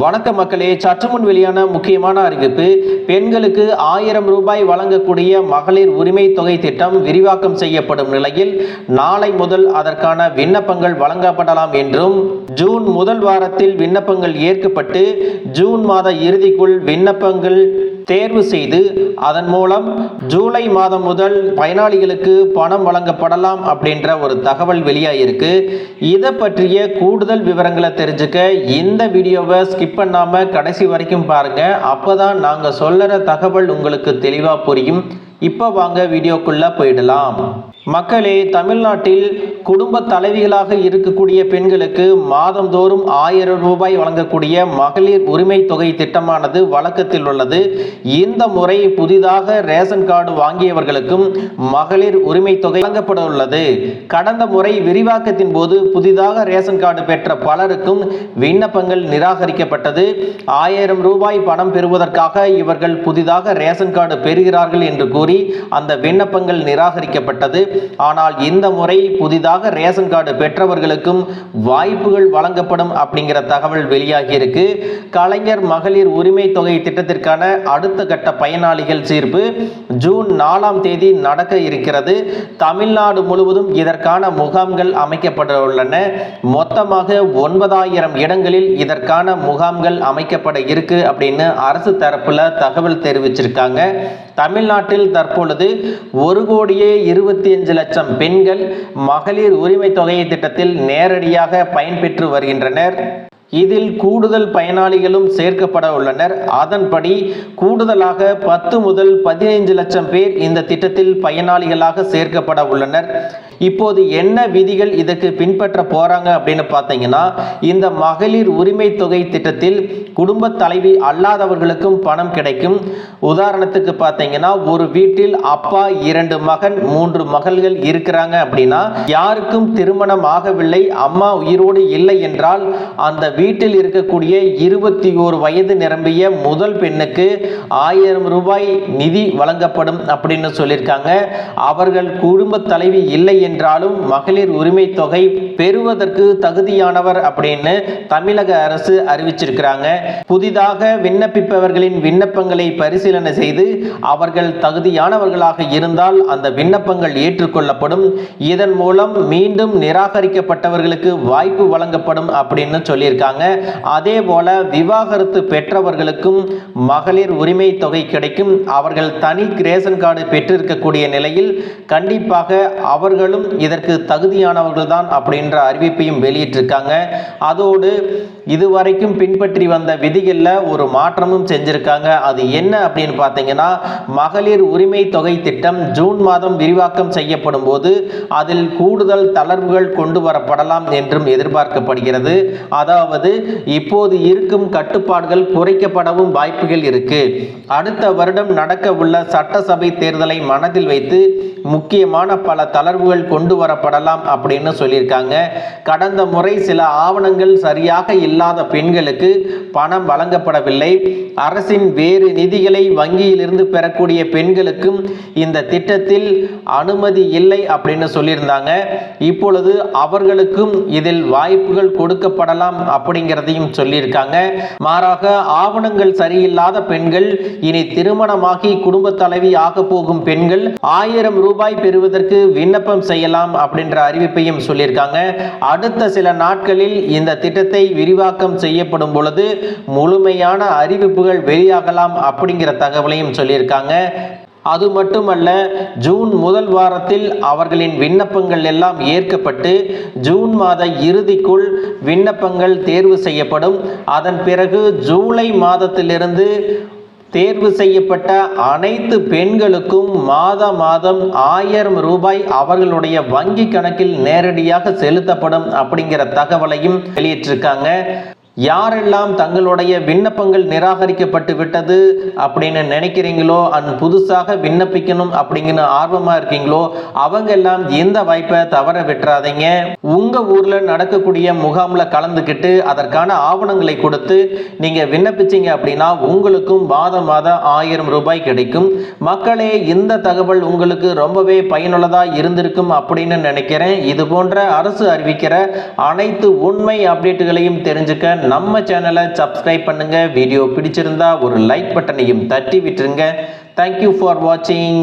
வணக்க மக்களே, சற்று முன் வெளியான முக்கியமான அறிவிப்பு. பெண்களுக்கு 1000 ரூபாய் வழங்கக்கூடிய மகளிர் உரிமை தொகை திட்டம் விரிவாக்கம் செய்யப்படும் நிலையில் நாளை முதல் அதற்கான விண்ணப்பங்கள் வழங்கப்படலாம் என்றும், ஜூன் முதல் வாரத்தில் விண்ணப்பங்கள் ஏற்கப்பட்டு ஜூன் மாத இறுதிக்குள் விண்ணப்பங்கள் தேர்வு செய்து அதன் மூலம் ஜூலை மாதம் முதல் பயனாளிகளுக்கு பணம் வழங்கப்படலாம் அப்படின்ற ஒரு தகவல் வெளியாகிருக்கு. இதை பற்றிய கூடுதல் விவரங்களை தெரிஞ்சுக்க இந்த வீடியோவை ஸ்கிப் பண்ணாம கடைசி வரைக்கும் பாருங்க. அப்பதான் நாங்க சொல்லுற தகவல் உங்களுக்கு தெளிவா புரியும். இப்போ வாங்க வீடியோக்குள்ள போயிடலாம். மக்களே, தமிழ்நாட்டில் குடும்ப தலைவிகளாக இருக்கக்கூடிய பெண்களுக்கு மாதந்தோறும் 1000 ரூபாய் வழங்கக்கூடிய மகளிர் உரிமை தொகை திட்டமானது வழக்கத்தில் உள்ளது. இந்த முறை புதிதாக ரேஷன் கார்டு வாங்கியவர்களுக்கும் மகளிர் உரிமை தொகை வழங்கப்பட உள்ளது. கடந்த முறை விரிவாக்கத்தின் போது புதிதாக ரேஷன் கார்டு பெற்ற பலருக்கும் விண்ணப்பங்கள் நிராகரிக்கப்பட்டது. 1000 ரூபாய் பணம் பெறுவதற்காக இவர்கள் புதிதாக ரேஷன் கார்டு பெறுகிறார்கள் என்று கூறி அந்த விண்ணப்பங்கள் நிராகரிக்கப்பட்டது. ஆனால் இந்த முறை புதிதாக ரேஷன் கார்டு பெற்றவர்களுக்கும் வாய்ப்புகள் வழங்கப்படும் அப்படிங்கிற தகவல் வெளியாகி இருக்கு. கலைஞர் மகளிர் உரிமை தொகை திட்டத்திற்கான அடுத்த கட்ட பயனாளிகள் சேர்ப்பு ஜூன் 4ஆம் தேதி நடக்க இருக்கிறது. தமிழ்நாடு முழுவதும் இதற்கான முகாம்கள் அமைக்கப்பட உள்ளன. மொத்தமாக 9000 இடங்களில் இதற்கான முகாம்கள் அமைக்கப்பட இருக்கு அப்படின்னு அரசு தரப்புல தகவல் தெரிவிச்சிருக்காங்க. தமிழ்நாட்டில் தற்பொழுது 1,25,00,000 பெண்கள் மகளிர் உரிமை தொகை திட்டத்தில் நேரடியாக பயன்பெற்று வருகின்றனர். இதில் கூடுதல் பயனாளிகளும் சேர்க்கப்பட உள்ளனர். அதன்படி கூடுதலாக 10 முதல் 15 லட்சம் பேர் இந்த திட்டத்தில் பயனாளிகளாக சேர்க்கப்பட உள்ளனர். இப்போது என்ன விதிகள் இதற்கு பின்பற்ற போறாங்க அப்படின்னு பார்த்தீங்கன்னா, இந்த மகளிர் உரிமை தொகை திட்டத்தில் குடும்ப தலைவி அல்லாதவர்களுக்கும் பணம் கிடைக்கும். உதாரணத்துக்கு பார்த்தீங்கன்னா, ஒரு வீட்டில் அப்பா 2 மகன் 3 மகள்கள் இருக்கிறாங்க அப்படின்னா, யாருக்கும் திருமணம் ஆகவில்லை, அம்மா உயிரோடு இல்லை என்றால் அந்த வீட்டில் இருக்கக்கூடிய 21 வயது நிரம்பிய முதல் பெண்ணுக்கு 1000 ரூபாய் நிதி வழங்கப்படும் அப்படின்னு சொல்லியிருக்காங்க. அவர்கள் குடும்ப தலைவி இல்லை என்றாலும் மகளிர் உரிமை தொகை பெறுவதற்கு தகுதியானவர் அப்படின்னு தமிழக அரசு அறிவிச்சிருக்கிறாங்க. புதிதாக விண்ணப்பிப்பவர்களின் விண்ணப்பங்களை பரிசீலனை செய்து அவர்கள் தகுதியானவர்களாக இருந்தால் அந்த விண்ணப்பங்கள் ஏற்றுக்கொள்ளப்படும். இதன் மூலம் மீண்டும் நிராகரிக்கப்பட்டவர்களுக்கு வாய்ப்பு வழங்கப்படும் அப்படின்னு சொல்லியிருக்காங்க. அதே போல விவாகரத்து பெற்றவர்களுக்கும் மகளிர் உரிமை தொகை கிடைக்கும். அவர்கள் தனி ரேஷன் கார்டு பெற்றிருக்கக்கூடிய நிலையில் கண்டிப்பாக அவர்களும் இதற்கு தகுதியானவர்கள் தான் அப்படின்ற அறிவிப்பையும் வெளியிட்டிருக்காங்க. அதோடு இதுவரைக்கும் பின்பற்றி வந்த விதிகளில் ஒரு மாற்றமும் செஞ்சிருக்காங்க. அது என்ன அப்படின்னு பார்த்தீங்கன்னா, மகளிர் உரிமை தொகை திட்டம் ஜூன் மாதம் விரிவாக்கம் செய்யப்படும் போது அதில் கூடுதல் தளர்வுகள் கொண்டு வரப்படலாம் என்றும் எதிர்பார்க்கப்படுகிறது. அதாவது இப்போது இருக்கும் கட்டுப்பாடுகள் குறைக்கப்படவும் வாய்ப்புகள் இருக்கு. அடுத்த வருடம் நடக்க உள்ள சட்டசபை தேர்தலை மனதில் வைத்து முக்கியமான பல தளர்வுகள் கொண்டு வரப்படலாம் அப்படின்னு சொல்லியிருக்காங்க. கடந்த முறை சில ஆவணங்கள் சரியாக இல்லாத பெண்களுக்கு பணம் வழங்கப்படவில்லை. அரசின் வேறு நிதிகளை வங்கியிலிருந்து பெறக்கூடிய பெண்களுக்கும் இந்த திட்டத்தில் அனுமதி இல்லை அப்படின்னு சொல்லியிருந்தாங்க. இப்பொழுது அவர்களுக்கும் இதில் வாய்ப்புகள் கொடுக்கப்படலாம் அப்படிங்கிறதையும் சொல்லியிருக்காங்க. மாறாக ஆவணங்கள் சரியில்லாத பெண்கள், இனி திருமணமாகி குடும்ப தலைவி ஆக போகும் பெண்கள் 1000 ரூபாய் பெறுவதற்கு விண்ணப்பம் செய்யலாம் அப்படின்ற அறிவிப்பையும் சொல்லியிருக்காங்க. அடுத்த சில நாட்களில் இந்த திட்டத்தை விரிவாக்கம் செய்யப்படும் பொழுது முழுமையான அறிவிப்புகள் வெளியாகலாம் அப்படிங்கிற தகவலையும் சொல்லியிருக்காங்க. அது மட்டுமல்ல, ஜூன் முதல் வாரத்தில் அவர்களின் விண்ணப்பங்கள் எல்லாம் ஏற்கப்பட்டு ஜூன் மாத இறுதிக்குள் விண்ணப்பங்கள் தேர்வு செய்யப்படும். அதன் பிறகு ஜூலை மாதத்திலிருந்து தேர்வு செய்யப்பட்ட அனைத்து பெண்களுக்கும் மாதம் 1000 ரூபாய் அவர்களுடைய வங்கி கணக்கில் நேரடியாக செலுத்தப்படும் அப்படிங்கிற தகவலையும் வெளியிட்டிருக்காங்க. யாரெல்லாம் தங்களுடைய விண்ணப்பங்கள் நிராகரிக்கப்பட்டு விட்டது அப்படின்னு நினைக்கிறீங்களோ, புதுசாக விண்ணப்பிக்கணும் அப்படிங்கிற ஆர்வமா இருக்கீங்களோ, அவங்க எல்லாம் இந்த வாய்ப்பை தவற விட்டுறாதீங்க. உங்க ஊர்ல நடக்கக்கூடிய முகாம்ல கலந்துக்கிட்டு அதற்கான ஆவணங்களை கொடுத்து நீங்க விண்ணப்பிச்சீங்க அப்படின்னா உங்களுக்கும் மாதம் 1000 ரூபாய் கிடைக்கும். மக்களே, இந்த தகவல் உங்களுக்கு ரொம்பவே பயனுள்ளதா இருந்திருக்கும் அப்படின்னு நினைக்கிறேன். இது போன்ற அரசு அறிவிக்கிற அனைத்து உண்மை அப்டேட்டுகளையும் தெரிஞ்சுக்க நம்ம சேனலை சப்ஸ்கிரைப் பண்ணுங்க. வீடியோ பிடிச்சிருந்தா ஒரு லைக் பட்டனையும் தட்டி விட்டுருங்க. தேங்க்யூ ஃபார் வாட்சிங்.